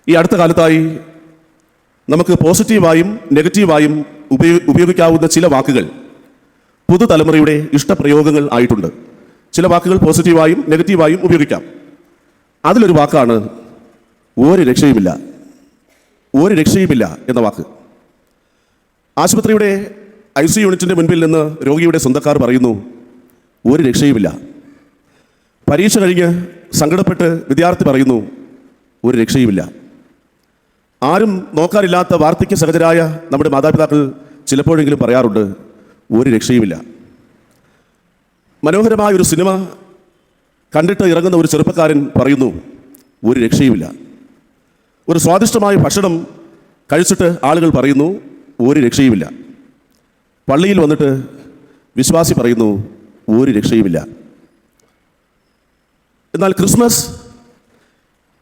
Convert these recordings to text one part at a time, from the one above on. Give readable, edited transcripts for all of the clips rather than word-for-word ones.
ഈ അടുത്ത കാലത്തായി നമുക്ക് പോസിറ്റീവായും നെഗറ്റീവായും ഉപയോഗിക്കാവുന്ന ചില വാക്കുകൾ പുതുതലമുറയുടെ ഇഷ്ടപ്രയോഗങ്ങൾ ആയിട്ടുണ്ട്. ചില വാക്കുകൾ പോസിറ്റീവായും നെഗറ്റീവായും ഉപയോഗിക്കാം. അതിലൊരു വാക്കാണ് ഒരു രക്ഷയുമില്ല. ഒരു രക്ഷയുമില്ല എന്ന വാക്ക്. ആശുപത്രിയുടെ ICU യൂണിറ്റിൻ്റെ മുൻപിൽ നിന്ന് രോഗിയുടെ സ്വന്തക്കാർ പറയുന്നു, ഒരു രക്ഷയുമില്ല. പരീക്ഷ കഴിഞ്ഞ് സങ്കടപ്പെട്ട് വിദ്യാർത്ഥി പറയുന്നു, ഒരു രക്ഷയുമില്ല. ആരും നോക്കാനില്ലാത്ത വാർദ്ധക്യ സഹജരായ നമ്മുടെ മാതാപിതാക്കൾ ചിലപ്പോഴെങ്കിലും പറയാറുണ്ട്, ഒരു രക്ഷയുമില്ല. മനോഹരമായ ഒരു സിനിമ കണ്ടിട്ട് ഇറങ്ങുന്ന ഒരു ചെറുപ്പക്കാരൻ പറയുന്നു, ഒരു രക്ഷയുമില്ല. ഒരു സ്വാദിഷ്ടമായ ഭക്ഷണം കഴിച്ചിട്ട് ആളുകൾ പറയുന്നു, ഒരു രക്ഷയുമില്ല. പള്ളിയിൽ വന്നിട്ട് വിശ്വാസി പറയുന്നു, ഒരു രക്ഷയുമില്ല. എന്നാൽ ക്രിസ്മസ്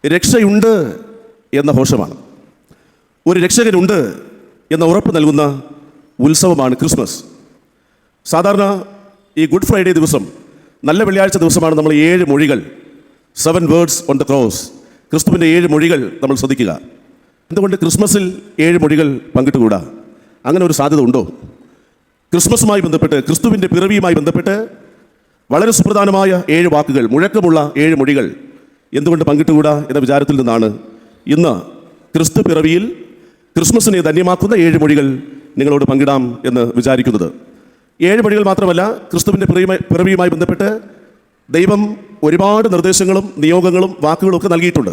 രക്ഷയുണ്ട് എന്ന ഘോഷമാണ്. ഒരു രക്ഷകനുണ്ട് എന്ന ഉറപ്പ് നൽകുന്ന ഉത്സവമാണ് ക്രിസ്മസ്. സാധാരണ ഈ ഗുഡ് ഫ്രൈഡേ ദിവസം, നല്ല വെള്ളിയാഴ്ച ദിവസമാണ് നമ്മൾ 7 മൊഴികൾ, 7 വേർഡ്സ് ഓൺ ദ ക്രോസ്, ക്രിസ്തുവിൻ്റെ 7 മൊഴികൾ നമ്മൾ ശ്രദ്ധിക്കുക. എന്തുകൊണ്ട് ക്രിസ്മസിൽ 7 മൊഴികൾ പങ്കിട്ടുകൂടാ? അങ്ങനെ ഒരു സാധ്യത ഉണ്ടോ? ക്രിസ്മസുമായി ബന്ധപ്പെട്ട്, ക്രിസ്തുവിൻ്റെ പിറവിയുമായി ബന്ധപ്പെട്ട് വളരെ സുപ്രധാനമായ 7 വാക്കുകൾ, മുഴക്കമുള്ള 7 മൊഴികൾ എന്തുകൊണ്ട് പങ്കിട്ടുകൂടാ എന്ന വിചാരത്തിൽ നിന്നാണ് ഇന്ന് ക്രിസ്തു പിറവിയിൽ ക്രിസ്മസിനെ ധന്യമാക്കുന്ന 7 മൊഴികൾ നിങ്ങളോട് പങ്കിടാം എന്ന് വിചാരിക്കുന്നത്. 7 മൊഴികൾ മാത്രമല്ല, ക്രിസ്തുവിൻ്റെ പിറവിയുമായി ബന്ധപ്പെട്ട് ദൈവം ഒരുപാട് നിർദ്ദേശങ്ങളും നിയോഗങ്ങളും വാക്കുകളും ഒക്കെ നൽകിയിട്ടുണ്ട്.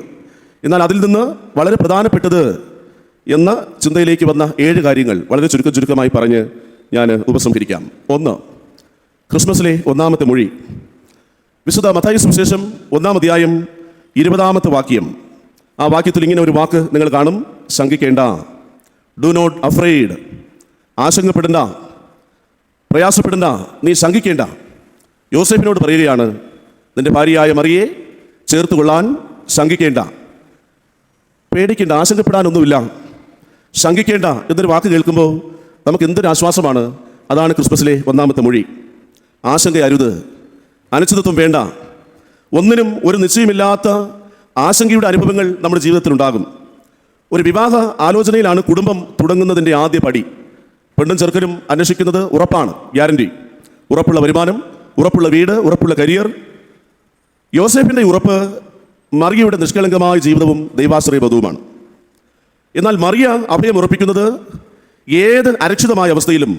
എന്നാൽ അതിൽ നിന്ന് വളരെ പ്രധാനപ്പെട്ടത് എന്ന ചിന്തയിലേക്ക് വന്ന 7 കാര്യങ്ങൾ വളരെ ചുരുക്കമായി പറഞ്ഞ് ഞാൻ ഉപസംഹരിക്കാം. 1, ക്രിസ്മസിലെ 1-ാമത്തെ മൊഴി. വിശുദ്ധ മത്തായി സുവിശേഷം 1-ാം അധ്യായം 20-ാമത്തെ വാക്യം. ആ വാക്യത്തിൽ ഇങ്ങനെ ഒരു വാക്ക് നിങ്ങൾ കാണും, ശങ്കിക്കേണ്ട. Do not afraid. ആശങ്കപ്പെടേണ്ട, പ്രയാസപ്പെടേണ്ട, നീ ശങ്കിക്കേണ്ട. യോസേഫിനോട് പറയുകയാണ്, നിന്റെ ഭാര്യയായ മറിയെ ചേർത്തുകൊള്ളാൻ ശങ്കിക്കേണ്ട. പേടിക്കേണ്ട, ആശങ്കപ്പെടാനൊന്നുമില്ല, ശങ്കിക്കേണ്ട എന്നൊരു വാക്ക് കേൾക്കുമ്പോൾ നമുക്ക് എന്തൊരു ആശ്വാസമാണ്. അതാണ് ക്രിസ്മസിലെ 1-ാമത്തെ മൊഴി. ആശങ്കയരുത്, അനിശ്ചിതത്വം വേണ്ട. ഒന്നിനും ഒരു നിശ്ചയമില്ലാത്ത ആശങ്കയുടെ അനുഭവങ്ങൾ നമ്മുടെ ജീവിതത്തിലുണ്ടാകും. ഒരു വിവാഹ ആലോചനയിലാണ് കുടുംബം തുടങ്ങുന്നതിൻ്റെ ആദ്യ പടി. പെണ്ണും ചെറുക്കനും അന്വേഷിക്കുന്നത് ഉറപ്പാണ്, ഗ്യാരണ്ടി. ഉറപ്പുള്ള വരുമാനം, ഉറപ്പുള്ള വീട്, ഉറപ്പുള്ള കരിയർ. യോസേഫിൻ്റെ ഉറപ്പ് മറിയയുടെ നിഷ്കളങ്കമായ ജീവിതവും ദൈവാശ്രയ ബന്ധവുമാണ്. എന്നാൽ മറിയ അഭയം ഉറപ്പിക്കുന്നത് ഏത് അരക്ഷിതമായ അവസ്ഥയിലും,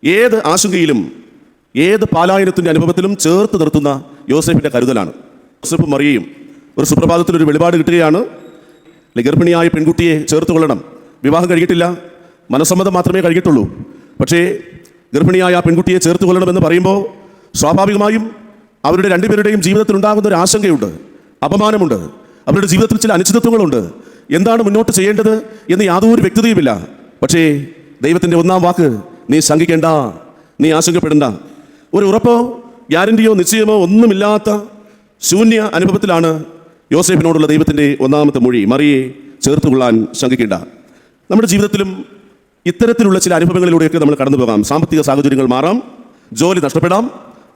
ഏത് ആശങ്കയിലും, ഏത് പാലായനത്തിൻ്റെ അനുഭവത്തിലും ചേർത്ത് നിർത്തുന്ന യോസേഫിൻ്റെ കരുതലാണ്. യോസേഫും മറിയയും ഒരു സുപ്രഭാതത്തിലൊരു വെളിപാട് കിട്ടുകയാണ്, ഗർഭിണിയായ പെൺകുട്ടിയെ ചേർത്ത് കൊള്ളണം. വിവാഹം കഴിഞ്ഞിട്ടില്ല, മനസ്സമ്മതം മാത്രമേ കഴിഞ്ഞിട്ടുള്ളൂ. പക്ഷേ ഗർഭിണിയായ ആ പെൺകുട്ടിയെ ചേർത്ത് കൊള്ളണമെന്ന് പറയുമ്പോൾ സ്വാഭാവികമായും അവരുടെ രണ്ടുപേരുടെയും ജീവിതത്തിൽ ഉണ്ടാകുന്ന ഒരു ആശങ്കയുണ്ട്, അപമാനമുണ്ട്, അവരുടെ ജീവിതത്തിൽ ചില അനിശ്ചിതത്വങ്ങളുണ്ട്. എന്താണ് മുന്നോട്ട് ചെയ്യേണ്ടത് എന്ന് യാതൊരു വ്യക്തതയുമില്ല. പക്ഷേ ദൈവത്തിൻ്റെ 1-ാം വാക്ക്, നീ ശങ്കിക്കേണ്ട, നീ ആശങ്കപ്പെടേണ്ട. ഒരു ഉറപ്പോ ഗ്യാരണ്ടിയോ നിശ്ചയമോ ഒന്നുമില്ലാത്ത ശൂന്യ അനുഭവത്തിലാണ് യോസേഫിനോടുള്ള ദൈവത്തിൻ്റെ 1-ാമത്തെ മൊഴി, മറിയെ ചേർത്തുകൊള്ളാൻ ശങ്കിക്കേണ്ട. നമ്മുടെ ജീവിതത്തിലും ഇത്തരത്തിലുള്ള ചില അനുഭവങ്ങളിലൂടെയൊക്കെ നമ്മൾ കടന്നു പോകാം. സാമ്പത്തിക സാഹചര്യങ്ങൾ മാറാം, ജോലി നഷ്ടപ്പെടാം,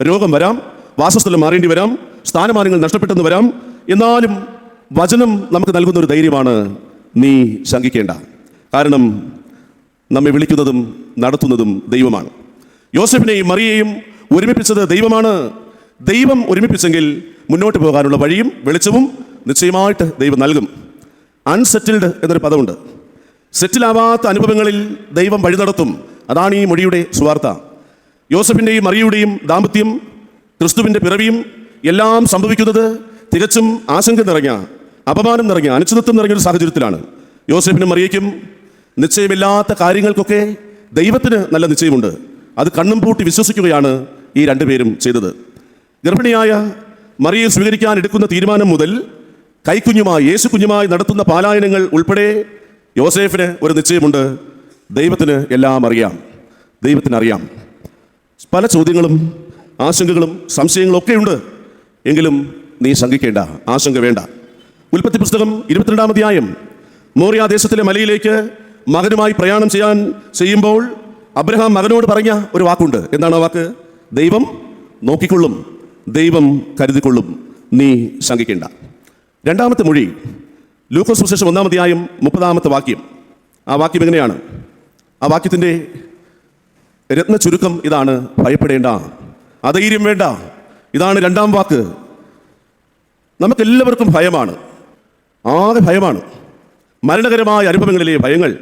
രോഗം വരാം, വാസസ്ഥലം മാറേണ്ടി വരാം, സ്ഥാനമാനങ്ങൾ നഷ്ടപ്പെട്ടെന്ന് വരാം. എന്നാലും വചനം നമുക്ക് നൽകുന്ന ഒരു ധൈര്യമാണ്, നീ ശങ്കിക്കേണ്ട. കാരണം നമ്മെ വിളിക്കുന്നതും നടത്തുന്നതും ദൈവമാണ്. യോസേഫിനെയും മറിയെയും ഒരുമിപ്പിച്ചത് ദൈവമാണ്. ദൈവം ഒരുമിപ്പിച്ചെങ്കിൽ മുന്നോട്ട് പോകാനുള്ള വഴിയും വെളിച്ചവും നിശ്ചയമായിട്ട് ദൈവം നൽകും. അൺസെറ്റിൽഡ് എന്നൊരു പദമുണ്ട്. സെറ്റിലാവാത്ത അനുഭവങ്ങളിൽ ദൈവം വഴി നടത്തും. അതാണ് ഈ മൊഴിയുടെ സുവാർത്ത. യോസഫിൻ്റെയും മറിയയുടെയും ദാമ്പത്യം, ക്രിസ്തുവിൻ്റെ പിറവിയും എല്ലാം സംഭവിക്കുന്നത് തികച്ചും ആശങ്ക നിറഞ്ഞ, അപമാനം നിറഞ്ഞ, അനിശ്ചിതത്വം നിറഞ്ഞൊരു സാഹചര്യത്തിലാണ്. യോസഫിനും മറിയയ്ക്കും നിശ്ചയമില്ലാത്ത കാര്യങ്ങൾക്കൊക്കെ ദൈവത്തിന് നല്ല നിശ്ചയമുണ്ട്. അത് കണ്ണും പൂട്ടി വിശ്വസിക്കുകയാണ് ഈ രണ്ടുപേരും ചെയ്തത്. ഗർഭിണിയായ മറിയെ സ്വീകരിക്കാൻ എടുക്കുന്ന തീരുമാനം മുതൽ കൈക്കുഞ്ഞുമായി, യേശു കുഞ്ഞുമായി നടത്തുന്ന പാലായനങ്ങൾ ഉൾപ്പെടെ യോസേഫിന് ഒരു നിശ്ചയമുണ്ട്. ദൈവത്തിന് എല്ലാം അറിയാം, ദൈവത്തിനറിയാം. പല ചോദ്യങ്ങളും ആശങ്കകളും സംശയങ്ങളും ഒക്കെയുണ്ട്. എങ്കിലും നീ ശങ്കിക്കേണ്ട, ആശങ്ക വേണ്ട. ഉൽപ്പത്തി പുസ്തകം 22-ാം അധ്യായം. മോറിയ ദേശത്തിലെ മലയിലേക്ക് മകനുമായി പ്രയാണം ചെയ്യുമ്പോൾ അബ്രഹാം മകനോട് പറഞ്ഞ ഒരു വാക്കുണ്ട്. എന്താണ് ആ വാക്ക്? ദൈവം നോക്കിക്കൊള്ളും, ദൈവം കരുതിക്കൊള്ളും, നീ ശങ്കിക്കേണ്ട. 2-ാമത്തെ മൊഴി, ലൂക്കോസ് സുവിശേഷം 1-ാം അധ്യായം 30-ാമത്തെ വാക്യം. ആ വാക്യം എങ്ങനെയാണ്? ആ വാക്യത്തിൻ്റെ രത്ന ചുരുക്കം ഇതാണ്: ഭയപ്പെടേണ്ട, അധൈര്യം വേണ്ട. ഇതാണ് 2-ാം വാക്ക്. നമുക്കെല്ലാവർക്കും ഭയമാണ്, ആകെ ഭയമാണ്. മരണകരമായ അനുഭവങ്ങളിലെ ഭയങ്ങൾ,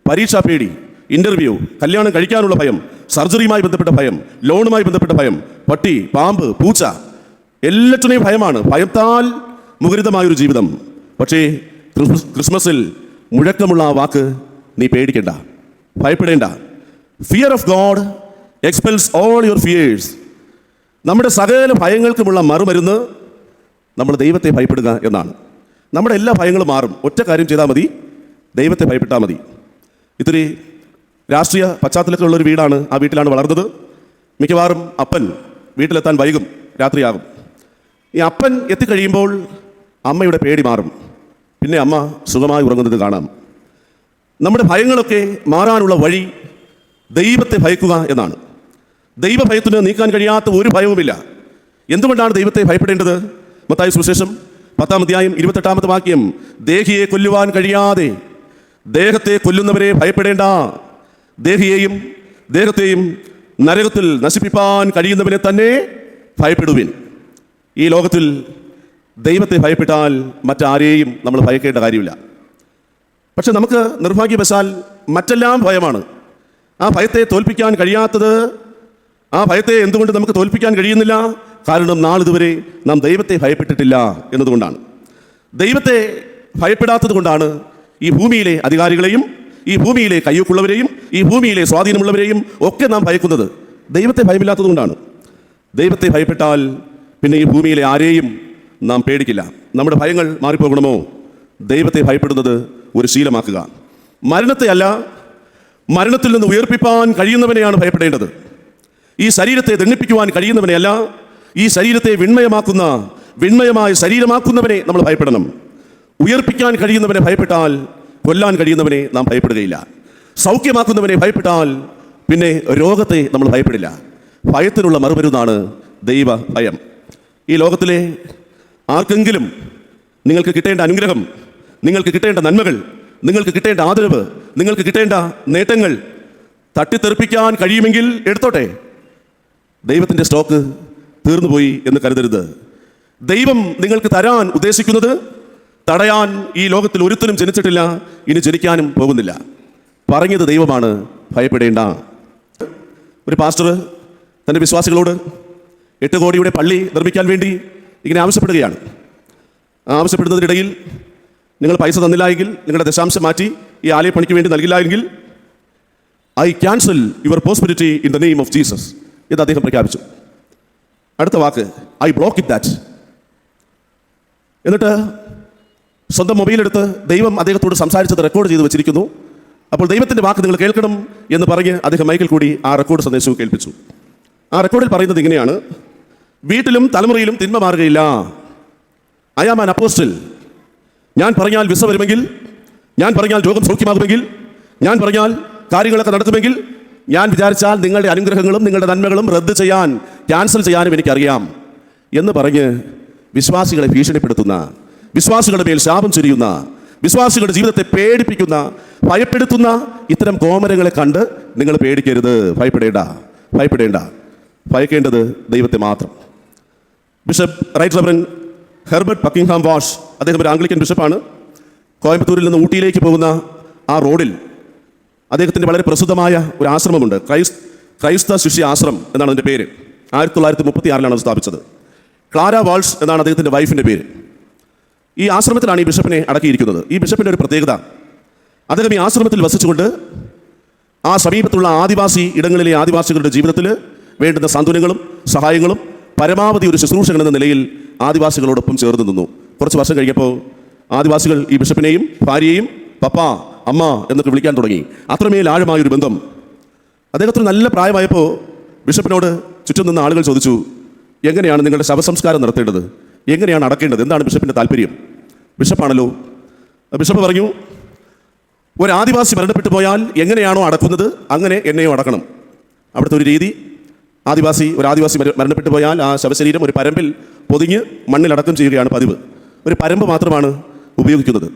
പരീക്ഷാ പേടി, ഇൻ്റർവ്യൂ, കല്യാണം കഴിക്കാനുള്ള ഭയം, സർജറിയുമായി ബന്ധപ്പെട്ട ഭയം, ലോണുമായി ബന്ധപ്പെട്ട ഭയം, പട്ടി, പാമ്പ്, പൂച്ച, എല്ലാറ്റിനെയും ഭയമാണ്. ഭയത്താൽ മുഖരിതമായൊരു ജീവിതം. പക്ഷേ ക്രിസ്മസിൽ മുഴക്കമുള്ള ആ വാക്ക്: നീ പേടിക്കേണ്ട, ഭയപ്പെടേണ്ട. Fear of God expels all your fears. നമ്മുടെ സകല ഭയങ്ങൾക്കുമുള്ള മറുമരുന്ന് നമ്മൾ ദൈവത്തെ ഭയപ്പെടുക എന്നാണ്. നമ്മുടെ എല്ലാ ഭയങ്ങളും മാറും. ഒറ്റ കാര്യം ചെയ്താൽ മതി: ദൈവത്തെ ഭയപ്പെട്ടാൽ മതി. ഇത്തിരി രാഷ്ട്രീയ പശ്ചാത്തലത്തിലുള്ളൊരു വീടാണ്. ആ വീട്ടിലാണ് വളർന്നത്. മിക്കവാറും അപ്പൻ വീട്ടിലെത്താൻ വൈകും, രാത്രിയാകും. ഈ അപ്പൻ എത്തിക്കഴിയുമ്പോൾ അമ്മയുടെ പേടി മാറും. പിന്നെ അമ്മ സുഖമായി ഉറങ്ങുന്നത് കാണാം. നമ്മുടെ ഭയങ്ങളൊക്കെ മാറാനുള്ള വഴി ദൈവത്തെ ഭയക്കുക എന്നാണ്. ദൈവഭയത്തിന് നീക്കാൻ കഴിയാത്ത ഒരു ഭയവുമില്ല. എന്തുകൊണ്ടാണ് ദൈവത്തെ ഭയപ്പെടേണ്ടത്? മത്തായി സുവിശേഷം 10-ാം അധ്യായം 28-ാമത്തെ വാക്യം: ദേഹിയെ കൊല്ലുവാൻ കഴിയാതെ ദേഹത്തെ കൊല്ലുന്നവരെ ഭയപ്പെടേണ്ട, ദേഹത്തെയും നരകത്തിൽ നശിപ്പിപ്പാൻ കഴിയുന്നവനെ തന്നെ ഭയപ്പെടുവിൻ. ഈ ലോകത്തിൽ ദൈവത്തെ ഭയപ്പെട്ടാൽ മറ്റാരെയും നമ്മൾ ഭയക്കേണ്ട കാര്യമില്ല. പക്ഷെ നമുക്ക് നിർഭാഗ്യവശാൽ മറ്റെല്ലാം ഭയമാണ്. ആ ഭയത്തെ തോൽപ്പിക്കാൻ കഴിയാത്തത്, ആ ഭയത്തെ എന്തുകൊണ്ട് നമുക്ക് തോൽപ്പിക്കാൻ കഴിയുന്നില്ല? കാരണം നാളിതുവരെ നാം ദൈവത്തെ ഭയപ്പെട്ടിട്ടില്ല എന്നതുകൊണ്ടാണ്. ദൈവത്തെ ഭയപ്പെടാത്തത് കൊണ്ടാണ് ഈ ഭൂമിയിലെ അധികാരികളെയും, ഈ ഭൂമിയിലെ കയ്യൊക്കുള്ളവരെയും, ഈ ഭൂമിയിലെ സ്വാധീനമുള്ളവരെയും ഒക്കെ നാം ഭയക്കുന്നത്. ദൈവത്തെ ഭയമില്ലാത്തത് കൊണ്ടാണ്. ദൈവത്തെ ഭയപ്പെട്ടാൽ പിന്നെ ഈ ഭൂമിയിലെ ആരെയും നാം പേടിക്കില്ല. നമ്മുടെ ഭയങ്ങൾ മാറിപ്പോകണമോ? ദൈവത്തെ ഭയപ്പെടുന്നത് ഒരു ശീലമാക്കുക. മരണത്തെ അല്ല, മരണത്തിൽ നിന്ന് ഉയർപ്പിപ്പാൻ കഴിയുന്നവനെയാണ് ഭയപ്പെടേണ്ടത്. ഈ ശരീരത്തെ ദണ്ഡിപ്പിക്കുവാൻ കഴിയുന്നവനെയല്ല, ഈ ശരീരത്തെ വിണ്മയമായ ശരീരമാക്കുന്നവനെ നമ്മൾ ഭയപ്പെടണം. ഉയർപ്പിക്കാൻ കഴിയുന്നവനെ ഭയപ്പെട്ടാൽ കൊല്ലാൻ കഴിയുന്നവനെ നാം ഭയപ്പെടുകയില്ല. സൗഖ്യമാക്കുന്നവനെ ഭയപ്പെട്ടാൽ പിന്നെ രോഗത്തെ നമ്മൾ ഭയപ്പെടില്ല. ഭയത്തിനുള്ള മറുമരുന്നാണ് ദൈവ ഭയം. ഈ ലോകത്തിലെ ആർക്കെങ്കിലും നിങ്ങൾക്ക് കിട്ടേണ്ട അനുഗ്രഹം, നിങ്ങൾക്ക് കിട്ടേണ്ട നന്മകൾ, നിങ്ങൾക്ക് കിട്ടേണ്ട ആദരവ്, നിങ്ങൾക്ക് കിട്ടേണ്ട നേട്ടങ്ങൾ തട്ടിത്തെറിപ്പിക്കാൻ കഴിയുമെങ്കിൽ എടുത്തോട്ടെ. ദൈവത്തിൻ്റെ സ്റ്റോക്ക് തീർന്നുപോയി എന്ന് കരുതരുത്. ദൈവം നിങ്ങൾക്ക് തരാൻ ഉദ്ദേശിക്കുന്നത് തടയാൻ ഈ ലോകത്തിൽ ഒരുത്തനും ജനിച്ചിട്ടില്ല, ഇനി ജനിക്കാനും പോകുന്നില്ല. പറഞ്ഞത് ദൈവമാണ്: ഭയപ്പെടേണ്ട. ഒരു പാസ്റ്റർ തൻ്റെ വിശ്വാസികളോട് 8 കോടിയുടെ പള്ളി നിർമ്മിക്കാൻ വേണ്ടി ഇങ്ങനെ ആവശ്യപ്പെടുകയാണ്. ആവശ്യപ്പെടുന്നതിനിടയിൽ നിങ്ങൾ പൈസ തന്നില്ല എങ്കിൽ, നിങ്ങളുടെ ദശാംശം മാറ്റി ഈ ആലയപ്പണിക്ക് വേണ്ടി നൽകില്ല എങ്കിൽ, I cancel your prosperity in the name of Jesus എന്ന് അദ്ദേഹം പ്രഖ്യാപിച്ചു. അടുത്ത വാക്ക്: ഐ ബ്ലോക്ക് ഇറ്റ് ദാറ്റ്. എന്നിട്ട് സ്വന്തം മൊബൈലെടുത്ത് ദൈവം അദ്ദേഹത്തോട് സംസാരിച്ചത് റെക്കോർഡ് ചെയ്ത് വെച്ചിരിക്കുന്നു. അപ്പോൾ ദൈവത്തിൻ്റെ വാക്ക് നിങ്ങൾ കേൾക്കണം എന്ന് പറഞ്ഞ് അദ്ദേഹം മൈക്കിൽ കൂടി ആ റെക്കോർഡ് സന്ദേശവും കേൾപ്പിച്ചു. ആ റെക്കോർഡിൽ പറയുന്നത് ഇങ്ങനെയാണ്: വീട്ടിലും തലമുറയിലും തിന്മ മാറുകയില്ല. I am an apostle. ഞാൻ പറഞ്ഞാൽ വിസ വരുമെങ്കിൽ, ഞാൻ പറഞ്ഞാൽ രോഗം സൗഖ്യമാകുമെങ്കിൽ, ഞാൻ പറഞ്ഞാൽ കാര്യങ്ങളൊക്കെ നടത്തുമെങ്കിൽ, ഞാൻ വിചാരിച്ചാൽ നിങ്ങളുടെ അനുഗ്രഹങ്ങളും നിങ്ങളുടെ നന്മകളും റദ്ദ് ചെയ്യാൻ, ക്യാൻസൽ ചെയ്യാനും എനിക്കറിയാം എന്ന് പറഞ്ഞ് വിശ്വാസികളെ ഭീഷണിപ്പെടുത്തുന്ന, വിശ്വാസികളുടെ മേൽ ശാപം ചൊരിയുന്ന, വിശ്വാസികളുടെ ജീവിതത്തെ പേടിപ്പിക്കുന്ന, ഭയപ്പെടുത്തുന്ന ഇത്തരം കോമരങ്ങളെ കണ്ട് നിങ്ങൾ പേടിക്കരുത്. ഭയപ്പെടേണ്ട. ഭയക്കേണ്ടത് ദൈവത്തെ മാത്രം. Bishop right reverend Herbert Buckingham Walsh, അദ്ദേഹം ഒരു ആംഗ്ലിക്കൻ ബിഷപ്പാണ്. കോയമ്പത്തൂരിൽ നിന്ന് ഊട്ടിയിലേക്ക് പോകുന്ന ആ റോഡിൽ അദ്ദേഹത്തിൻ്റെ വളരെ പ്രസിദ്ധമായ ഒരു ആശ്രമമുണ്ട്. ക്രൈസ്ത ശിഷ്യ ആശ്രമം എന്നാണ് അതിൻ്റെ പേര്. 1936 അത് സ്ഥാപിച്ചത്. ക്ലാര വാൾഷ് എന്നാണ് അദ്ദേഹത്തിൻ്റെ വൈഫിൻ്റെ പേര്. ഈ ആശ്രമത്തിലാണ് ഈ ബിഷപ്പിനെ അടക്കിയിരിക്കുന്നത്. ഈ ബിഷപ്പിൻ്റെ ഒരു പ്രത്യേകത, അദ്ദേഹം ഈ ആശ്രമത്തിൽ വസിച്ചുകൊണ്ട് ആ സമീപത്തുള്ള ആദിവാസി ഇടങ്ങളിലെ ആദിവാസികളുടെ ജീവിതത്തിൽ വേണ്ടുന്ന സാന്ത്വനങ്ങളും സഹായങ്ങളും പരമാവധി ഒരു ശുശ്രൂഷകൻ എന്ന നിലയിൽ ആദിവാസികളോടൊപ്പം ചേർന്ന് നിന്നു. കുറച്ച് വർഷം കഴിഞ്ഞപ്പോൾ ആദിവാസികൾ ഈ ബിഷപ്പിനെയും ഭാര്യയെയും പപ്പ, അമ്മ എന്നൊക്കെ വിളിക്കാൻ തുടങ്ങി. അത്രമേൽ ആഴമായൊരു ബന്ധം. അദ്ദേഹത്തിന് നല്ല പ്രായമായപ്പോൾ ബിഷപ്പിനോട് ചുറ്റും നിന്ന ആളുകൾ ചോദിച്ചു: എങ്ങനെയാണ് നിങ്ങളുടെ ശവസംസ്കാരം നടത്തേണ്ടത്? എങ്ങനെയാണ് അടക്കേണ്ടത്? എന്താണ് ബിഷപ്പിൻ്റെ താല്പര്യം? ബിഷപ്പാണല്ലോ. ബിഷപ്പ് പറഞ്ഞു: ഒരു ആദിവാസി മരണപ്പെട്ടു പോയാൽ എങ്ങനെയാണോ അടക്കുന്നത് അങ്ങനെ എന്നെയോ അടക്കണം. അവിടുത്തെ ഒരു രീതി, ഒരു ആദിവാസി മരണപ്പെട്ടു പോയാൽ ആ ശവശരീരം ഒരു പരമ്പിൽ പൊതിഞ്ഞ് മണ്ണിൽ അടക്കം ചെയ്യുകയാണ് പതിവ്. ഒരു പരമ്പ് മാത്രമാണ് ഉപയോഗിക്കുന്നത്.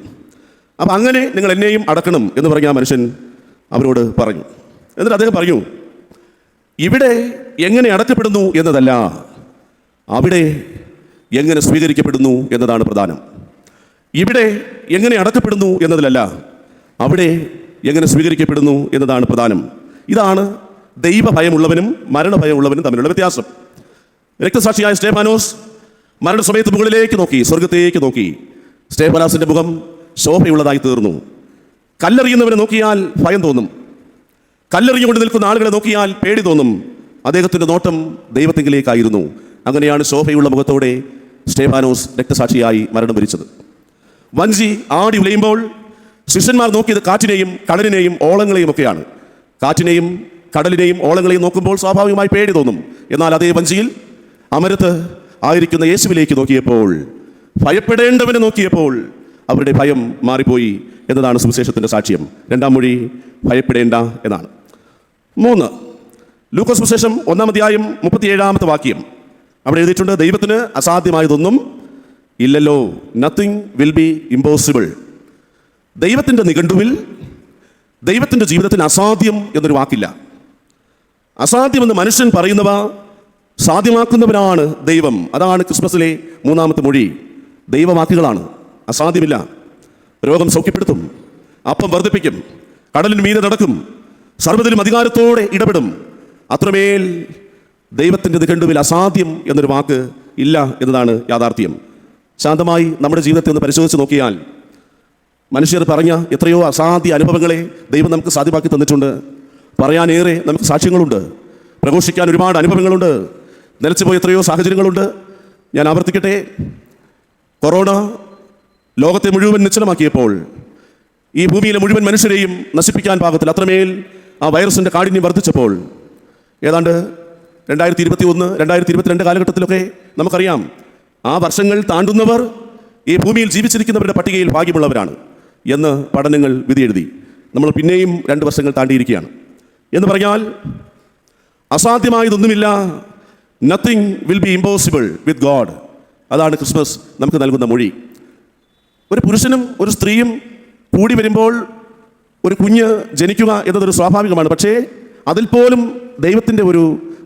അപ്പം അങ്ങനെ നിങ്ങൾ എന്നെയും അടക്കണം എന്ന് പറഞ്ഞ ആ മനുഷ്യൻ അവരോട് പറഞ്ഞു. എന്നിട്ട് അദ്ദേഹം പറഞ്ഞു, ഇവിടെ എങ്ങനെ അടക്കപ്പെടുന്നു എന്നതല്ല, അവിടെ എങ്ങനെ സ്വീകരിക്കപ്പെടുന്നു എന്നതാണ് പ്രധാനം. ഇവിടെ എങ്ങനെ അടക്കപ്പെടുന്നു എന്നതിലല്ല, അവിടെ എങ്ങനെ സ്വീകരിക്കപ്പെടുന്നു എന്നതാണ് പ്രധാനം. ഇതാണ് ദൈവഭയമുള്ളവനും മരണഭയമുള്ളവനും തമ്മിലുള്ള വ്യത്യാസം. രക്തസാക്ഷിയായ സ്റ്റേഫാനോസ് മരണസമയത്ത് മുകളിലേക്ക് നോക്കി, സ്വർഗത്തേക്ക് നോക്കി. സ്റ്റേഫാനോസിന്റെ മുഖം ശോഭയുള്ളതായി തീർന്നു. കല്ലെറിയുന്നവനെ നോക്കിയാൽ ഭയം തോന്നും, കല്ലെറിഞ്ഞുകൊണ്ട് നിൽക്കുന്ന ആളുകളെ നോക്കിയാൽ പേടി തോന്നും. അദ്ദേഹത്തിൻ്റെ നോട്ടം ദൈവത്തിങ്കിലേക്കായിരുന്നു. അങ്ങനെയാണ് ശോഭയുള്ള മുഖത്തോടെ സ്റ്റേഫാനോസ് രക്തസാക്ഷിയായി മരണം വരിച്ചത്. വഞ്ചി ആടി ഉലയുമ്പോൾ ശിഷ്യന്മാർ നോക്കിയത് കാറ്റിനെയും കടലിനെയും ഓളങ്ങളെയും ഒക്കെയാണ്. കാറ്റിനെയും കടലിനെയും ഓളങ്ങളെയും നോക്കുമ്പോൾ സ്വാഭാവികമായി പേടി തോന്നും. എന്നാൽ അതേ വഞ്ചിയിൽ അമരത്ത് ആയിരിക്കുന്ന യേശുവിലേക്ക് നോക്കിയപ്പോൾ, ഭയപ്പെടേണ്ടവനെ നോക്കിയപ്പോൾ അവരുടെ ഭയം മാറിപ്പോയി എന്നതാണ് സുവിശേഷത്തിൻ്റെ സാക്ഷ്യം. രണ്ടാം മൊഴി ഭയപ്പെടേണ്ട എന്നാണ്. 3, ലൂക്കോസ് സുവിശേഷം 1-ാം അധ്യായം 37-ാമത്തെ വാക്യം. അവിടെ എഴുതിയിട്ടുണ്ട്, ദൈവത്തിന് അസാധ്യമായതൊന്നും ഇല്ലല്ലോ. Nothing will be impossible. ദൈവത്തിൻ്റെ നിഘണ്ടുവിൽ ദൈവത്തിൻ്റെ ജീവിതത്തിൽ അസാധ്യം എന്നൊരു വാക്കില്ല. അസാധ്യമെന്ന് മനുഷ്യൻ പറയുന്നവ സാധ്യമാക്കുന്നവനാണ് ദൈവം. അതാണ് ക്രിസ്മസിലെ 3-ാമത്തെ മൊഴി. ദൈവവാക്കുകളാണ്. അസാധ്യമില്ല. രോഗം സൗഖ്യപ്പെടുത്തും, അപ്പം വർദ്ധിപ്പിക്കും, കടലിന് മീതെ നടക്കും, സർവ്വതിലും അധികാരത്തോടെ ഇടപെടും. അത്രമേൽ ദൈവത്തിൻ്റെ നിഘണ്ടുവിൽ അസാധ്യം എന്നൊരു വാക്ക് ഇല്ല എന്നതാണ് യാഥാർത്ഥ്യം. ശാന്തമായി നമ്മുടെ ജീവിതത്തെ ഒന്ന് പരിശോധിച്ച് നോക്കിയാൽ മനുഷ്യർ പറഞ്ഞ എത്രയോ അസാധ്യ അനുഭവങ്ങളെ ദൈവം നമുക്ക് സാധ്യമാക്കി തന്നിട്ടുണ്ട്. പറയാനേറെ നമുക്ക് സാക്ഷ്യങ്ങളുണ്ട്, പ്രഘോഷിക്കാൻ ഒരുപാട് അനുഭവങ്ങളുണ്ട്, നിലച്ചുപോയ എത്രയോ സാഹചര്യങ്ങളുണ്ട്. ഞാൻ ആവർത്തിക്കട്ടെ, കൊറോണ ലോകത്തെ മുഴുവൻ നിശ്ചലമാക്കിയപ്പോൾ, ഈ ഭൂമിയിലെ മുഴുവൻ മനുഷ്യരെയും നശിപ്പിക്കാൻ പാകത്തിൽ അത്രമേൽ ആ വൈറസിൻ്റെ കാഠിന്യം വർദ്ധിച്ചപ്പോൾ, ഏതാണ്ട് 2021, 2022 കാലഘട്ടത്തിലൊക്കെ നമുക്കറിയാം, ആ വർഷങ്ങൾ താണ്ടുന്നവർ ഈ ഭൂമിയിൽ ജീവിച്ചിരിക്കുന്നവരുടെ പട്ടികയിൽ ഭാഗ്യമുള്ളവരാണ് എന്ന് പഠനങ്ങൾ വിധിയെഴുതി. നമ്മൾ പിന്നെയും 2 വർഷങ്ങൾ താണ്ടിയിരിക്കുകയാണ്. എന്ന് പറഞ്ഞാൽ അസാധ്യമായതൊന്നുമില്ല. Nothing will be impossible with God. അതാണ് ക്രിസ്മസ് നമുക്ക് നൽകുന്ന മൊഴി. ഒരു പുരുഷനും ഒരു സ്ത്രീയും കൂടി വരുമ്പോൾ ഒരു കുഞ്ഞ് ജനിക്കുക എന്നതൊരു സ്വാഭാവികമാണ്. പക്ഷേ അതിൽ പോലും ദൈവത്തിൻ്റെ ഒരു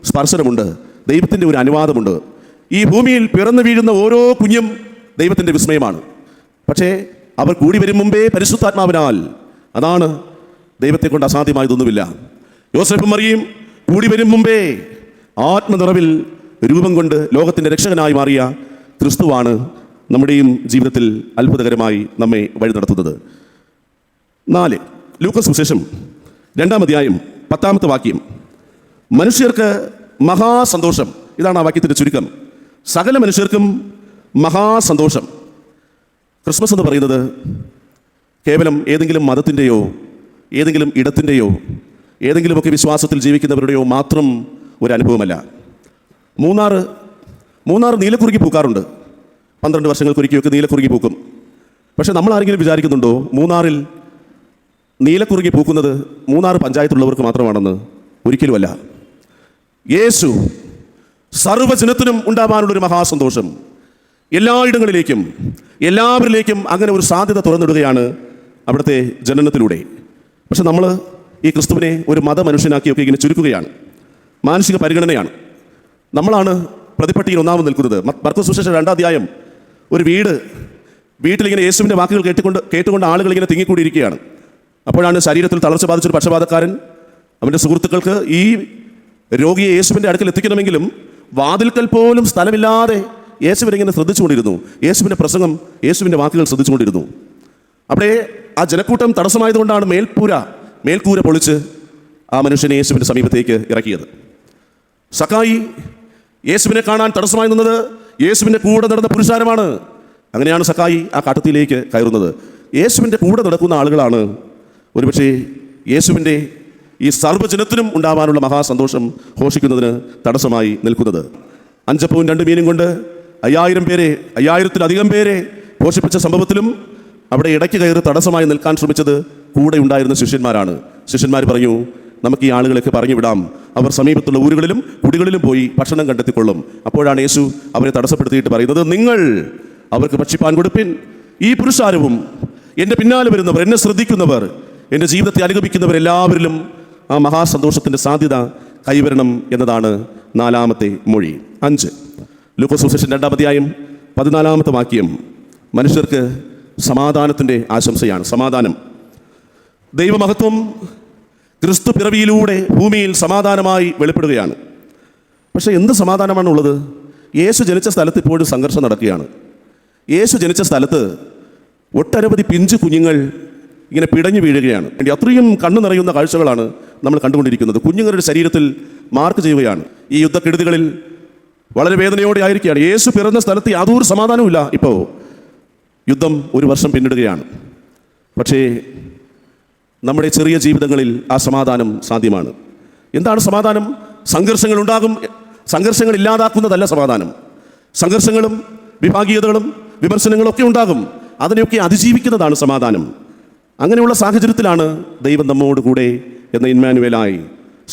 സ്പർശനമുണ്ട്, ദൈവത്തിൻ്റെ ഒരു അനുവാദമുണ്ട്. ഈ ഭൂമിയിൽ പിറന്നു വീഴുന്ന ഓരോ കുഞ്ഞും ദൈവത്തിൻ്റെ വിസ്മയമാണ്. പക്ഷേ അവർ കൂടി വരും മുമ്പേ പരിശുദ്ധാത്മാവിനാൽ, അതാണ് ദൈവത്തെ കൊണ്ട് അസാധ്യമായതൊന്നുമില്ല. യോസേഫും മറിയയും കൂടി വരും മുമ്പേ ആത്മനിറവിൽ രൂപം കൊണ്ട് ലോകത്തിൻ്റെ രക്ഷകനായി മാറിയ ക്രിസ്തുവാണ് നമ്മുടെയും ജീവിതത്തിൽ അത്ഭുതകരമായി നമ്മെ വഴി നടത്തുന്നത്. 4, ലൂക്കോസ് സുവിശേഷം 2-ാം അധ്യായം 10-ാമത്തെ വാക്യം. മനുഷ്യർക്ക് മഹാസന്തോഷം. ഇതാണ് ആ വാക്യത്തിൻ്റെ ചുരുക്കം. സകല മനുഷ്യർക്കും മഹാസന്തോഷം. ക്രിസ്മസ് എന്ന് പറയുന്നത് കേവലം ഏതെങ്കിലും മതത്തിൻ്റെയോ ഏതെങ്കിലും ഇടത്തിൻ്റെയോ ഏതെങ്കിലുമൊക്കെ വിശ്വാസത്തിൽ ജീവിക്കുന്നവരുടെയോ മാത്രം ഒരു അനുഭവമല്ല. മൂന്നാർ നീലക്കുറുകി പൂക്കാറുണ്ട്. 12 വർഷങ്ങൾക്കൊരിക്കലൊക്കെ നീലക്കുറുകി പൂക്കും. പക്ഷെ നമ്മൾ ആരെങ്കിലും വിചാരിക്കുന്നുണ്ടോ മൂന്നാറിൽ നീലക്കുറുകി പൂക്കുന്നത് മൂന്നാർ പഞ്ചായത്തുള്ളവർക്ക് മാത്രമാണെന്ന്? ഒരിക്കലുമല്ല. യേശു സർവ്വജനത്തിനും ഉണ്ടാവാനുള്ളൊരു മഹാസന്തോഷം എല്ലായിടങ്ങളിലേക്കും എല്ലാവരിലേക്കും അങ്ങനെ ഒരു സാധ്യത തുറന്നിടുകയാണ് അവിടുത്തെ ജനനത്തിലൂടെ. പക്ഷെ നമ്മൾ ഈ ക്രിസ്തുവിനെ ഒരു മതമനുഷ്യനാക്കിയൊക്കെ ഇങ്ങനെ ചുരുക്കുകയാണ്. മാനസിക പരിഗണനയാണ്. നമ്മളാണ് പ്രതിപട്ടിയിൽ ഒന്നാമത് നിൽക്കുന്നത്. മർക്കോസ് സുവിശേഷം 2-ാം അധ്യായം, ഒരു വീട്ടിലിങ്ങനെ യേശുവിൻ്റെ വാക്കുകൾ കേട്ടുകൊണ്ട് ആളുകൾ ഇങ്ങനെ തിങ്ങിക്കൂടിയിരിക്കുകയാണ്. അപ്പോഴാണ് ശരീരത്തിൽ തളർച്ച ബാധിച്ചൊരു പക്ഷപാതക്കാരൻ അവൻ്റെ സുഹൃത്തുക്കൾക്ക് ഈ രോഗിയെ യേശുവിൻ്റെ അടുക്കൽ എത്തിക്കണമെങ്കിലും വാതിൽക്കൽ പോലും സ്ഥലമില്ലാതെ യേശുവിനെ ഇങ്ങനെ ശ്രദ്ധിച്ചുകൊണ്ടിരുന്നു. യേശുവിൻ്റെ പ്രസംഗം, യേശുവിൻ്റെ വാക്കുകൾ ശ്രദ്ധിച്ചുകൊണ്ടിരുന്നു. അവിടെ ആ ജനക്കൂട്ടം തടസ്സമായതുകൊണ്ടാണ് മേൽക്കൂര പൊളിച്ച് ആ മനുഷ്യനെ യേശുവിൻ്റെ സമീപത്തേക്ക് ഇറക്കിയത്. സക്കായി യേശുവിനെ കാണാൻ തടസ്സമായി നിന്നത് യേശുവിൻ്റെ കൂടെ നടന്ന പുരുഷാരമാണ്. അങ്ങനെയാണ് സക്കായി ആ കാട്ടത്തിലേക്ക് കയറുന്നത്. യേശുവിൻ്റെ കൂടെ നടക്കുന്ന ആളുകളാണ് ഒരുപക്ഷെ യേശുവിൻ്റെ ഈ സർവ്വജനത്തിനും ഉണ്ടാവാനുള്ള മഹാസന്തോഷം ഘോഷിക്കുന്നതിന് തടസ്സമായി നിൽക്കുന്നത്. 5 അപ്പവും 2 മീനും കൊണ്ട് 5000-ത്തിലധികം പേരെ പോഷിപ്പിച്ച സംഭവത്തിലും അവിടെ ഇടയ്ക്ക് കയറി തടസ്സമായി നിൽക്കാൻ ശ്രമിച്ചത് കൂടെ ഉണ്ടായിരുന്ന ശിഷ്യന്മാരാണ്. ശിഷ്യന്മാർ പറഞ്ഞു, നമുക്ക് ഈ ആളുകളൊക്കെ പറഞ്ഞു വിടാം, അവർ സമീപത്തുള്ള ഊരുകളിലും കുടികളിലും പോയി ഭക്ഷണം കണ്ടെത്തിക്കൊള്ളും. അപ്പോഴാണ് യേശു അവരെ തടസ്സപ്പെടുത്തിയിട്ട് പറയുന്നത്, നിങ്ങൾ അവർക്ക് ഭക്ഷിപ്പാൻ കൊടുപ്പിൻ. ഈ പുരുഷാരവും എൻ്റെ പിന്നാലെ വരുന്നവർ, എന്നെ ശ്രദ്ധിക്കുന്നവർ, എൻ്റെ ജീവിതത്തെ അനുഗമിക്കുന്നവരെല്ലാവരിലും ആ മഹാസന്തോഷത്തിൻ്റെ സാധ്യത കൈവരണം എന്നതാണ് 4-ാമത്തെ മൊഴി. 5 ലൂക്കോസ് സുവിശേഷം 2-ാം അധ്യായം 14-ാമത്തെ വാക്യം മനുഷ്യർക്ക് സമാധാനത്തിൻ്റെ ആശംസയാണ്. സമാധാനം, ദൈവമഹത്വം ക്രിസ്തു പിറവിയിലൂടെ ഭൂമിയിൽ സമാധാനമായി വെളിപ്പെടുകയാണ്. പക്ഷേ എന്ത് സമാധാനമാണുള്ളത്? യേശു ജനിച്ച സ്ഥലത്ത് ഇപ്പോഴും സംഘർഷം നടക്കുകയാണ്. യേശു ജനിച്ച സ്ഥലത്ത് ഒട്ടനവധി പിഞ്ചു കുഞ്ഞുങ്ങൾ ഇങ്ങനെ പിടഞ്ഞു വീഴുകയാണ്. അത്രയും കണ്ണു നിറയുന്ന കാഴ്ചകളാണ് നമ്മൾ കണ്ടുകൊണ്ടിരിക്കുന്നത്. കുഞ്ഞുങ്ങളുടെ ശരീരത്തിൽ മാർക്ക് ചെയ്യുകയാണ്. ഈ യുദ്ധക്കെടുതികളിൽ വളരെ വേദനയോടെ ആയിരിക്കുകയാണ്. യേശു പിറന്ന സ്ഥലത്ത് യാതൊരു സമാധാനവുമില്ല. ഇപ്പോൾ യുദ്ധം 1 വർഷം പിന്നിടുകയാണ്. പക്ഷേ നമ്മുടെ ചെറിയ ജീവിതങ്ങളിൽ ആ സമാധാനം സാധ്യമാണ്. എന്താണ് സമാധാനം? സംഘർഷങ്ങൾ ഉണ്ടാകും. സംഘർഷങ്ങൾ ഇല്ലാതാക്കുന്നതല്ല സമാധാനം. സംഘർഷങ്ങളും വിഭാഗീയതകളും വിമർശനങ്ങളും ഒക്കെ ഉണ്ടാകും. അതിനെയൊക്കെ അതിജീവിക്കുന്നതാണ് സമാധാനം. അങ്ങനെയുള്ള സാഹചര്യത്തിലാണ് ദൈവം നമ്മോട് കൂടെ എന്ന ഇമ്മാനുവേലായി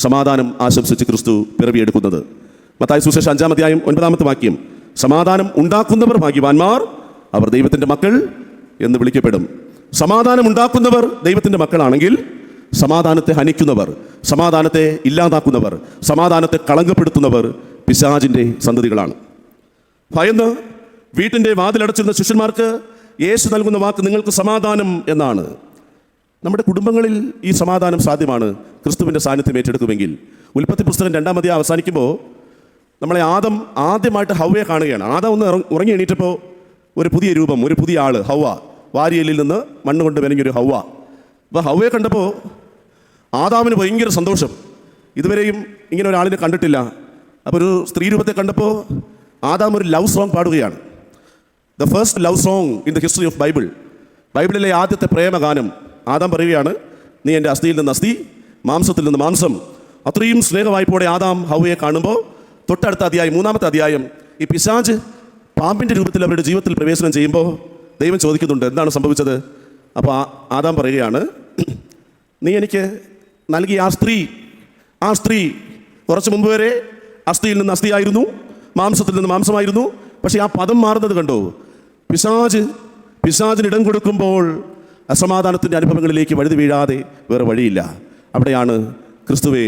സമാധാനം ആശംസിച്ച് ക്രിസ്തു പിറവിയെടുക്കുന്നത്. മത്തായി സുവിശേഷം 5-ാം അധ്യായം 9-ാമത്തെ വാക്യം, സമാധാനം ഉണ്ടാക്കുന്നവർ ഭാഗ്യവാന്മാർ, അവർ ദൈവത്തിൻ്റെ മക്കൾ എന്ന് വിളിക്കപ്പെടും. സമാധാനം ഉണ്ടാക്കുന്നവർ ദൈവത്തിൻ്റെ മക്കളാണെങ്കിൽ സമാധാനത്തെ ഹനിക്കുന്നവർ, സമാധാനത്തെ ഇല്ലാതാക്കുന്നവർ, സമാധാനത്തെ കളങ്കപ്പെടുത്തുന്നവർ പിശാചിൻ്റെ സന്തതികളാണ്. ഭയന്ന് വീട്ടിൻ്റെ വാതിലടച്ചിരുന്ന ശിഷ്യന്മാർക്ക് യേശു നൽകുന്ന വാക്ക് നിങ്ങൾക്ക് സമാധാനം എന്നാണ്. നമ്മുടെ കുടുംബങ്ങളിൽ ഈ സമാധാനം സാധ്യമാണ് ക്രിസ്തുവിൻ്റെ സാന്നിധ്യം ഏറ്റെടുക്കുമെങ്കിൽ. ഉൽപ്പത്തി പുസ്തകം 2-ാം അധ്യായം അവസാനിക്കുമ്പോൾ നമ്മളെ ആദം ആദ്യമായിട്ട് ഹവ്വയെ കാണുകയാണ്. ആദം ഒന്ന് ഉറങ്ങി എണീറ്റപ്പോൾ ഒരു പുതിയ രൂപം, ഒരു പുതിയ ആൾ, ഹവ്വ. വാരിയലിൽ നിന്ന് മണ്ണ് കൊണ്ട് മെനഞ്ഞൊരു ഹവ്വ. അപ്പോൾ ഹവ്വയെ കണ്ടപ്പോൾ ആദാമിന് ഭയങ്കര സന്തോഷം. ഇതുവരെയും ഇങ്ങനെ ഒരാളിനെ കണ്ടിട്ടില്ല. അപ്പോൾ ഒരു സ്ത്രീ രൂപത്തെ കണ്ടപ്പോൾ ആദാം ഒരു ലവ് സോങ് പാടുകയാണ്. The first love song in the history of Bible. ബൈബിളിലെ ആദ്യത്തെ പ്രേമഗാനം. ആദാം പറയുകയാണ്, നീ എൻ്റെ അസ്ഥിയിൽ നിന്ന് അസ്ഥി, മാംസത്തിൽ നിന്ന് മാംസം. അത്രയും സ്നേഹവായ്പോടെ ആദാം ഹവ്വയെ കാണുമ്പോൾ തൊട്ടടുത്ത അധ്യായം, 3-ാമത്തെ അധ്യായം, ഈ പിശാച് പാമ്പിൻ്റെ രൂപത്തിൽ അവരുടെ ജീവിതത്തിൽ പ്രവേശനം ചെയ്യുമ്പോൾ ദൈവം ചോദിക്കുന്നുണ്ട്, എന്താണ് സംഭവിച്ചത്? അപ്പോൾ ആദാം പറയുകയാണ്, നീ എനിക്ക് നൽകിയ ആ സ്ത്രീ കുറച്ച് മുമ്പ് വരെ അസ്ഥിയിൽ നിന്ന് അസ്ഥിയായിരുന്നു, മാംസത്തിൽ നിന്ന് മാംസമായിരുന്നു. പക്ഷേ ആ പദം മാറുന്നത് കണ്ടോ? പിശാചിന് ഇടം കൊടുക്കുമ്പോൾ അസമാധാനത്തിൻ്റെ അനുഭവങ്ങളിലേക്ക് വഴുതി വീഴാതെ വേറെ വഴിയില്ല. അവിടെയാണ് ക്രിസ്തുവേ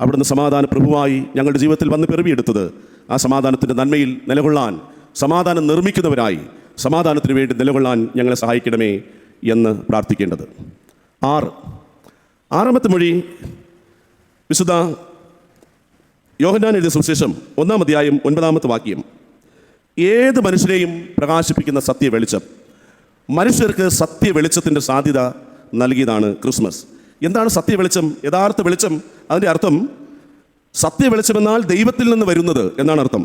അവിടുന്ന് സമാധാന പ്രഭുവായി ഞങ്ങളുടെ ജീവിതത്തിൽ വന്ന് പിറവിയെടുത്തത്. ആ സമാധാനത്തിൻ്റെ നന്മയിൽ നിലകൊള്ളാൻ, സമാധാനം നിർമ്മിക്കുന്നവരായി സമാധാനത്തിന് വേണ്ടി നിലകൊള്ളാൻ ഞങ്ങളെ സഹായിക്കണമേ എന്ന് പ്രാർത്ഥിക്കേണ്ടത്. 6-ാമത്തെ മൊഴി വിശുദ്ധ യോഹന്നാൻ എഴുതിയ സുവിശേഷം 1-ാം അധ്യായം 9-ാമത്തെ വാക്യം, ഏത് മനുഷ്യരെയും പ്രകാശിപ്പിക്കുന്ന സത്യ വെളിച്ചം. മനുഷ്യർക്ക് സത്യ വെളിച്ചത്തിൻ്റെ സാധ്യത നൽകിയതാണ് ക്രിസ്മസ്. എന്താണ് സത്യ വെളിച്ചം? യഥാർത്ഥ വെളിച്ചം, അതിൻ്റെ അർത്ഥം സത്യ വെളിച്ചമെന്നാൽ ദൈവത്തിൽ നിന്ന് വരുന്നത് എന്നാണ് അർത്ഥം.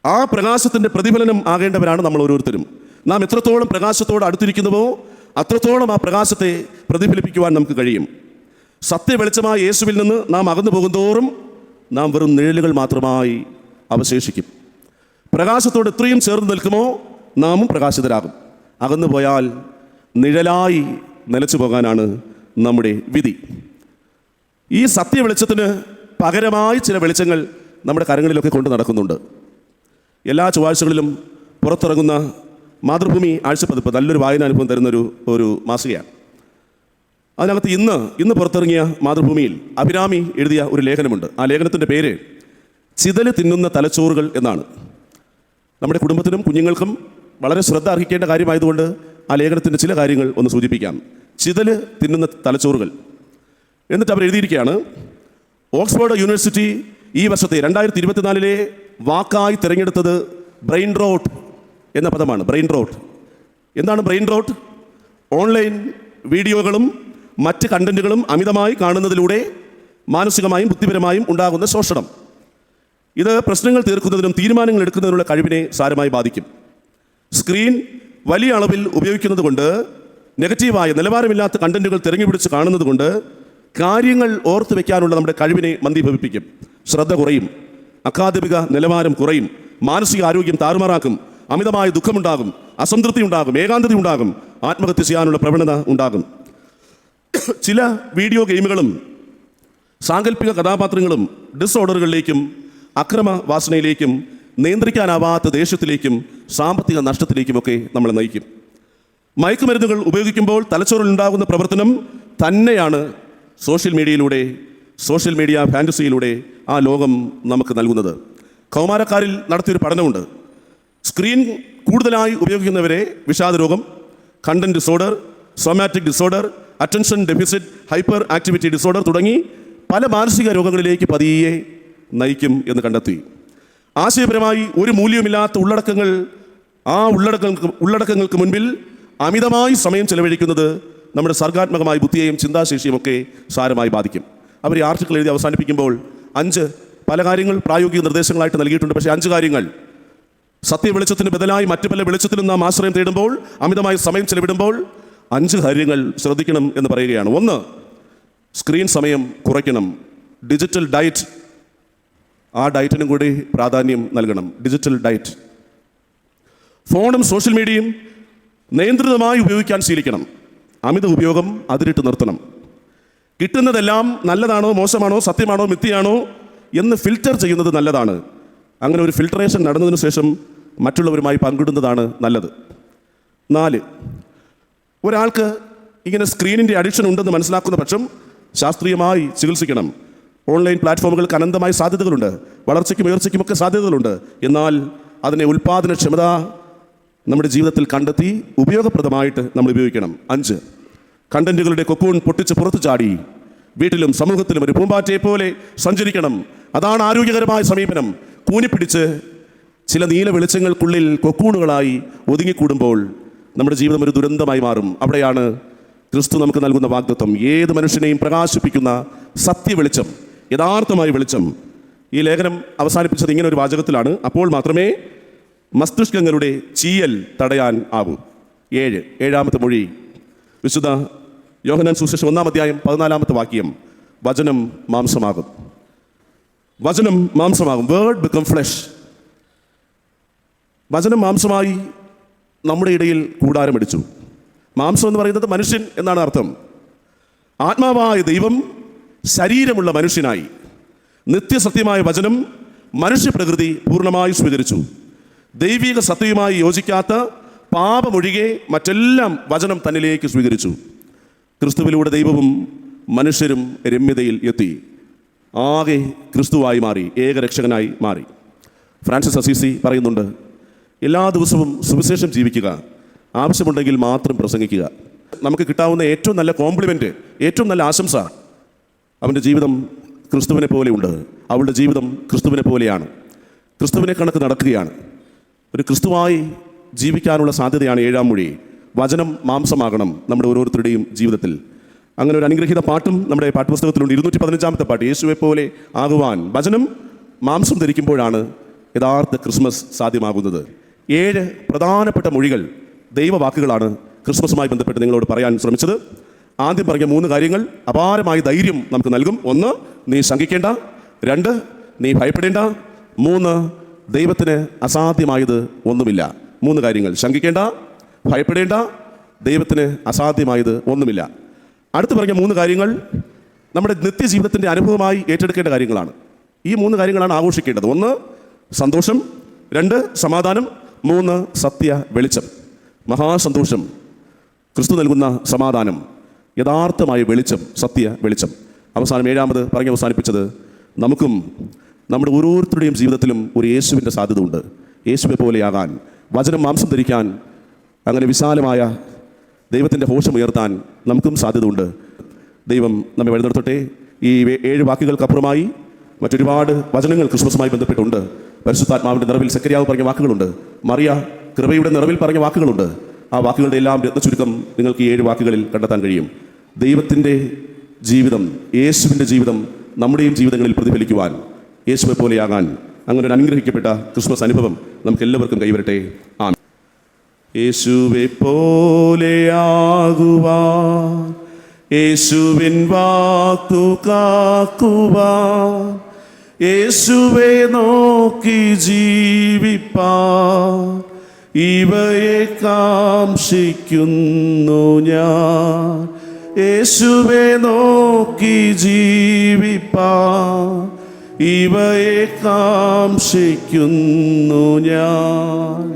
ആ പ്രകാശത്തിൻ്റെ പ്രതിഫലനം ആകേണ്ടവരാണ് നമ്മൾ ഓരോരുത്തരും. നാം എത്രത്തോളം പ്രകാശത്തോട് അടുത്തിരിക്കുന്നുവോ അത്രത്തോളം ആ പ്രകാശത്തെ പ്രതിഫലിപ്പിക്കുവാൻ നമുക്ക് കഴിയും. സത്യ വെളിച്ചമായ യേശുവിൽ നിന്ന് നാം അകന്നു പോകുന്തോറും നാം വെറും നിഴലുകൾ മാത്രമായി അവശേഷിക്കും. പ്രകാശത്തോട് എത്രയും ചേർന്ന് നിൽക്കുമോ നാമും പ്രകാശിതരാകും. അകന്നു പോയാൽ നിഴലായി നിലച്ചു പോകാനാണ് നമ്മുടെ വിധി. ഈ സത്യ വെളിച്ചത്തിന് പകരമായി ചില വെളിച്ചങ്ങൾ നമ്മുടെ കരങ്ങളിലൊക്കെ കൊണ്ട് നടക്കുന്നുണ്ട്. എല്ലാ ചൊവ്വാഴ്ചകളിലും പുറത്തിറങ്ങുന്ന മാതൃഭൂമി ആഴ്ചപ്പതിപ്പ് നല്ലൊരു വായനാനുഭവം തരുന്നൊരു മാസികയാണ്. അതിനകത്ത് ഇന്ന് പുറത്തിറങ്ങിയ മാതൃഭൂമിയിൽ അഭിരാമി എഴുതിയ ഒരു ലേഖനമുണ്ട്. ആ ലേഖനത്തിൻ്റെ പേര് ചിതല് തിന്നുന്ന തലച്ചോറുകൾ എന്നാണ്. നമ്മുടെ കുടുംബത്തിനും കുഞ്ഞുങ്ങൾക്കും വളരെ ശ്രദ്ധ അർഹിക്കേണ്ട കാര്യമായതുകൊണ്ട് ആ ലേഖനത്തിൻ്റെ ചില കാര്യങ്ങൾ ഒന്ന് സൂചിപ്പിക്കാം. ചിതല് തിന്നുന്ന തലച്ചോറുകൾ. എന്നിട്ട് അവർ എഴുതിയിരിക്കുകയാണ്, ഓക്സ്ഫോർഡ് യൂണിവേഴ്സിറ്റി ഈ വർഷത്തെ 2024 വാക്കായി തിരഞ്ഞെടുത്തത് ബ്രെയിൻ റോട്ട് എന്ന പദമാണ്. ബ്രെയിൻ റോട്ട് എന്താണ്? ബ്രെയിൻ റോട്ട് ഓൺലൈൻ വീഡിയോകളും മറ്റ് കണ്ടന്റുകളും അമിതമായി കാണുന്നതിലൂടെ മാനസികമായും ബുദ്ധിപരമായും ഉണ്ടാകുന്ന ശോഷണം. ഇത് പ്രശ്നങ്ങൾ തീർക്കുന്നതിനും തീരുമാനങ്ങൾ എടുക്കുന്നതിനുള്ള കഴിവിനെ സാരമായി ബാധിക്കും. സ്ക്രീൻ വലിയ അളവിൽ ഉപയോഗിക്കുന്നത് കൊണ്ട്, നെഗറ്റീവായ നിലവാരമില്ലാത്ത കണ്ടന്റുകൾ തിരഞ്ഞുപിടിച്ച് കാണുന്നത് കൊണ്ട് കാര്യങ്ങൾ ഓർത്തു വയ്ക്കാനുള്ള നമ്മുടെ കഴിവിനെ മന്ദീഭവിപ്പിക്കും. ശ്രദ്ധ കുറയും, അക്കാദമിക നിലവാരം കുറയും, മാനസിക ആരോഗ്യം താറുമാറാക്കും, അമിതമായ ദുഃഖമുണ്ടാകും, അസംതൃപ്തി ഉണ്ടാകും, ഏകാന്തത ഉണ്ടാകും, ആത്മഹത്യ ചെയ്യാനുള്ള പ്രവണത ഉണ്ടാകും. ചില വീഡിയോ ഗെയിമുകളും സാങ്കല്പിക കഥാപാത്രങ്ങളും ഡിസോർഡറുകളിലേക്കും അക്രമ വാസനയിലേക്കും നിയന്ത്രിക്കാനാവാത്ത ദേഷ്യത്തിലേക്കും സാമ്പത്തിക നഷ്ടത്തിലേക്കുമൊക്കെ നമ്മളെ നയിക്കും. മയക്കുമരുന്നുകൾ ഉപയോഗിക്കുമ്പോൾ തലച്ചോറിലുണ്ടാകുന്ന പ്രവർത്തനം തന്നെയാണ് സോഷ്യൽ മീഡിയ ഫാൻറ്റസിയിലൂടെ ആ ലോകം നമുക്ക് നൽകുന്നത്. കൗമാരക്കാരിൽ നടത്തിയൊരു പഠനമുണ്ട്. സ്ക്രീൻ കൂടുതലായി ഉപയോഗിക്കുന്നവരെ വിഷാദരോഗം, content disorder, somatic disorder, attention deficit hyperactivity disorder തുടങ്ങി പല മാനസിക രോഗങ്ങളിലേക്ക് പതിയെ നയിക്കും എന്ന് കണ്ടെത്തി. ആശയപരമായി ഒരു മൂല്യമില്ലാത്ത ഉള്ളടക്കങ്ങൾക്ക് മുൻപിൽ അമിതമായി സമയം ചെലവഴിക്കുന്നത് നമ്മുടെ സർഗാത്മകമായ ബുദ്ധിയെയും ചിന്താശേഷിയും ഒക്കെ സാരമായി ബാധിക്കും. അവർ ഈ ആർട്ടിക്കിൾ എഴുതി അവസാനിപ്പിക്കുമ്പോൾ 5 പല കാര്യങ്ങൾ പ്രായോഗിക നിർദ്ദേശങ്ങളായിട്ട് നൽകിയിട്ടുണ്ട്. പക്ഷേ 5 കാര്യങ്ങൾ സത്യവെളിച്ചത്തിന് ബദലായി മറ്റു പല വെളിച്ചത്തിലും നാം ആശ്രയം തേടുമ്പോൾ, അമിതമായി സമയം ചെലവിടുമ്പോൾ 5 കാര്യങ്ങൾ ശ്രദ്ധിക്കണം എന്ന് പറയുകയാണ്. 1, സ്ക്രീൻ സമയം കുറയ്ക്കണം. ഡിജിറ്റൽ ഡയറ്റ്, ആ ഡയറ്റിനും കൂടി പ്രാധാന്യം നൽകണം. Digital diet. ഫോണും സോഷ്യൽ മീഡിയയും നിയന്ത്രിതമായി ഉപയോഗിക്കാൻ ശീലിക്കണം. അമിത ഉപയോഗം അതിരിട്ട് നിർത്തണം. കിട്ടുന്നതെല്ലാം നല്ലതാണോ മോശമാണോ സത്യമാണോ മിഥ്യയാണോ എന്ന് ഫിൽറ്റർ ചെയ്യുന്നത് നല്ലതാണ്. അങ്ങനെ ഒരു ഫിൽട്ടറേഷൻ നടന്നതിന് ശേഷം മറ്റുള്ളവരുമായി പങ്കിടുന്നതാണ് നല്ലത്. 4, ഒരാൾക്ക് ഇങ്ങനെ സ്ക്രീനിൻ്റെ അഡിക്ഷൻ ഉണ്ടെന്ന് മനസ്സിലാക്കുന്ന പക്ഷം ശാസ്ത്രീയമായി ചികിത്സിക്കണം. ഓൺലൈൻ പ്ലാറ്റ്ഫോമുകൾക്ക് അനന്തമായ സാധ്യതകളുണ്ട്, വളർച്ചയ്ക്കും ഉയർച്ചയ്ക്കുമൊക്കെ സാധ്യതകളുണ്ട്. എന്നാൽ അതിനെ ഉൽപ്പാദനക്ഷമത നമ്മുടെ ജീവിതത്തിൽ കണ്ടെത്തി ഉപയോഗപ്രദമായിട്ട് നമ്മൾ ഉപയോഗിക്കണം. 5, കണ്ടന്റുകളുടെ കൊക്കൂൺ പൊട്ടിച്ച് പുറത്തു ചാടി വീട്ടിലും സമൂഹത്തിലും ഒരു പൂമ്പാറ്റയെ പോലെ സഞ്ചരിക്കണം. അതാണ് ആരോഗ്യകരമായ സമീപനം. കൂനിപ്പിടിച്ച് ചില നീല വെളിച്ചങ്ങൾക്കുള്ളിൽ കൊക്കൂണുകളായി ഒതുങ്ങിക്കൂടുമ്പോൾ നമ്മുടെ ജീവിതം ഒരു ദുരന്തമായി മാറും. അവിടെയാണ് ക്രിസ്തു നമുക്ക് നൽകുന്ന വാഗ്ദത്തം. ഏത് മനുഷ്യനെയും പ്രകാശിപ്പിക്കുന്ന സത്യവെളിച്ചം, യഥാർത്ഥമായ വെളിച്ചം. ഈ ലേഖനം അവസാനിപ്പിച്ചത് ഇങ്ങനെ ഒരു വാചകത്തിലാണ്: അപ്പോൾ മാത്രമേ മസ്തിഷ്കങ്ങളുടെ ചീയൽ തടയാൻ ആവൂ. 7, 7ാമത്തെ മൊഴി, വിശുദ്ധ യോഹന്നാൻ സുവിശേഷം 1-ാം അധ്യായം 14-ാമത്തെ വാക്യം: വചനം മാംസമാകും. വചനം മാംസമാകും. Word become flesh. വചനം മാംസമായി നമ്മുടെ ഇടയിൽ കൂടാരമടിച്ചു. മാംസം എന്ന് പറയുന്നത് മനുഷ്യൻ എന്നാണ് അർത്ഥം. ആത്മാവായ ദൈവം ശരീരമുള്ള മനുഷ്യനായി. നിത്യസത്യമായ വചനം മനുഷ്യപ്രകൃതി പൂർണ്ണമായി സ്വീകരിച്ചു. ദൈവിക സത്യവുമായി യോജിക്കാത്ത പാപമൊഴികെ മറ്റെല്ലാം വചനം തന്നിലേക്ക് സ്വീകരിച്ചു. ക്രിസ്തുവിലൂടെ ദൈവവും മനുഷ്യരും രമ്യതയിൽ എത്തി. ആകെ ക്രിസ്തുവായി മാറി, ഏകരക്ഷകനായി മാറി. ഫ്രാൻസിസ് അസീസി പറയുന്നുണ്ട്, എല്ലാ ദിവസവും സുവിശേഷം ജീവിക്കുക, ആവശ്യമുണ്ടെങ്കിൽ മാത്രം പ്രസംഗിക്കുക. നമുക്ക് കിട്ടാവുന്ന ഏറ്റവും നല്ല കോംപ്ലിമെൻറ്റ്, ഏറ്റവും നല്ല ആശംസ, അവൻ്റെ ജീവിതം ക്രിസ്തുവിനെ പോലെയുണ്ട്, അവളുടെ ജീവിതം ക്രിസ്തുവിനെ പോലെയാണ്, ക്രിസ്തുവിനെ കണക്ക് നടക്കുകയാണ്. ഒരു ക്രിസ്തുവായി ജീവിക്കാനുള്ള സാധ്യതയാണ് 7ാം മൊഴി. വചനം മാംസമാകണം നമ്മുടെ ഓരോരുത്തരുടെയും ജീവിതത്തിൽ. അങ്ങനെ ഒരു അനുഗ്രഹീത പാട്ടും നമ്മുടെ പാഠ്യപുസ്തകത്തിലുണ്ട്. 215-ാമത്തെ പാട്ട്, യേശുവെ പോലെ ആകുവാൻ. വചനം മാംസം ധരിക്കുമ്പോഴാണ് യഥാർത്ഥ ക്രിസ്മസ് സാധ്യമാകുന്നത്. 7 പ്രധാനപ്പെട്ട മൊഴികൾ, ദൈവവാക്കുകളാണ് ക്രിസ്മസുമായി ബന്ധപ്പെട്ട് നിങ്ങളോട് പറയാൻ ശ്രമിച്ചത്. ആദ്യം പറഞ്ഞ 3 കാര്യങ്ങൾ അപാരമായ ധൈര്യം നമുക്ക് നൽകും. 1, നീ ശങ്കിക്കേണ്ട. 2, നീ ഭയപ്പെടേണ്ട. 3, ദൈവത്തിന് അസാധ്യമായത് ഒന്നുമില്ല. 3 കാര്യങ്ങൾ: ശങ്കിക്കേണ്ട, ഭയപ്പെടേണ്ട, ദൈവത്തിന് അസാധ്യമായത് ഒന്നുമില്ല. അടുത്ത് പറഞ്ഞ 3 കാര്യങ്ങൾ നമ്മുടെ നിത്യജീവിതത്തിൻ്റെ അനുഭവമായി ഏറ്റെടുക്കേണ്ട കാര്യങ്ങളാണ്. ഈ 3 കാര്യങ്ങളാണ് ആഘോഷിക്കേണ്ടത്. 1, സന്തോഷം. 2, സമാധാനം. 3, സത്യ വെളിച്ചം. മഹാസന്തോഷം, ക്രിസ്തു നൽകുന്ന സമാധാനം, യഥാർത്ഥമായ വെളിച്ചം, സത്യ വെളിച്ചം. അവസാനം 7ാമത് പറഞ്ഞ് അവസാനിപ്പിച്ചത്, നമുക്കും നമ്മുടെ ഓരോരുത്തരുടെയും ജീവിതത്തിലും ഒരു യേശുവിൻ്റെ സാധ്യത ഉണ്ട്. യേശുവെ പോലെയാകാൻ, വചനം മാംസം ധരിക്കാൻ, അങ്ങനെ വിശാലമായ ദൈവത്തിൻ്റെ ഘോഷം ഉയർത്താൻ നമുക്കും സാധ്യത ഉണ്ട്. ദൈവം നമ്മെ വഴി നടത്തട്ടെ. ഈ 7 വാക്കുകൾക്കപ്പുറമായി മറ്റൊരുപാട് വചനങ്ങൾ ക്രിസ്മസുമായി ബന്ധപ്പെട്ടുണ്ട്. പരിശുദ്ധാത്മാവിൻ്റെ നിറവിൽ സെക്കരിയാവ് പറഞ്ഞ വാക്കുകളുണ്ട്. മറിയ കൃപയുടെ നിറവിൽ പറഞ്ഞ വാക്കുകളുണ്ട്. ആ വാക്കുകളുടെ എല്ലാം രത്നചുരുക്കം നിങ്ങൾക്ക് ഈ 7 വാക്കുകളിൽ കണ്ടെത്താൻ കഴിയും. ദൈവത്തിൻ്റെ ജീവിതം, യേശുവിൻ്റെ ജീവിതം നമ്മുടെയും ജീവിതങ്ങളിൽ പ്രതിഫലിക്കുവാൻ, യേശുവെ പോലെയാകാൻ, അങ്ങനെ ഒരു അനുഗ്രഹിക്കപ്പെട്ട ക്രിസ്മസ് അനുഭവം നമുക്ക് എല്ലാവർക്കും കൈവരട്ടെ. ആമേൻ. യേശുവെ പോലെയാകുവാൻ, യേശുവിൻ വാക്കു കാക്കുവാൻ, യേശുവെ നോക്കി ജീവിപ്പാൻ, ഇവയെ കാംക്ഷിക്കുന്നു ഞാൻ. യേശുവെ നോക്കി ജീവിപ്പാൻ, ഇവയെ കാംക്ഷിക്കുന്നു ഞാൻ.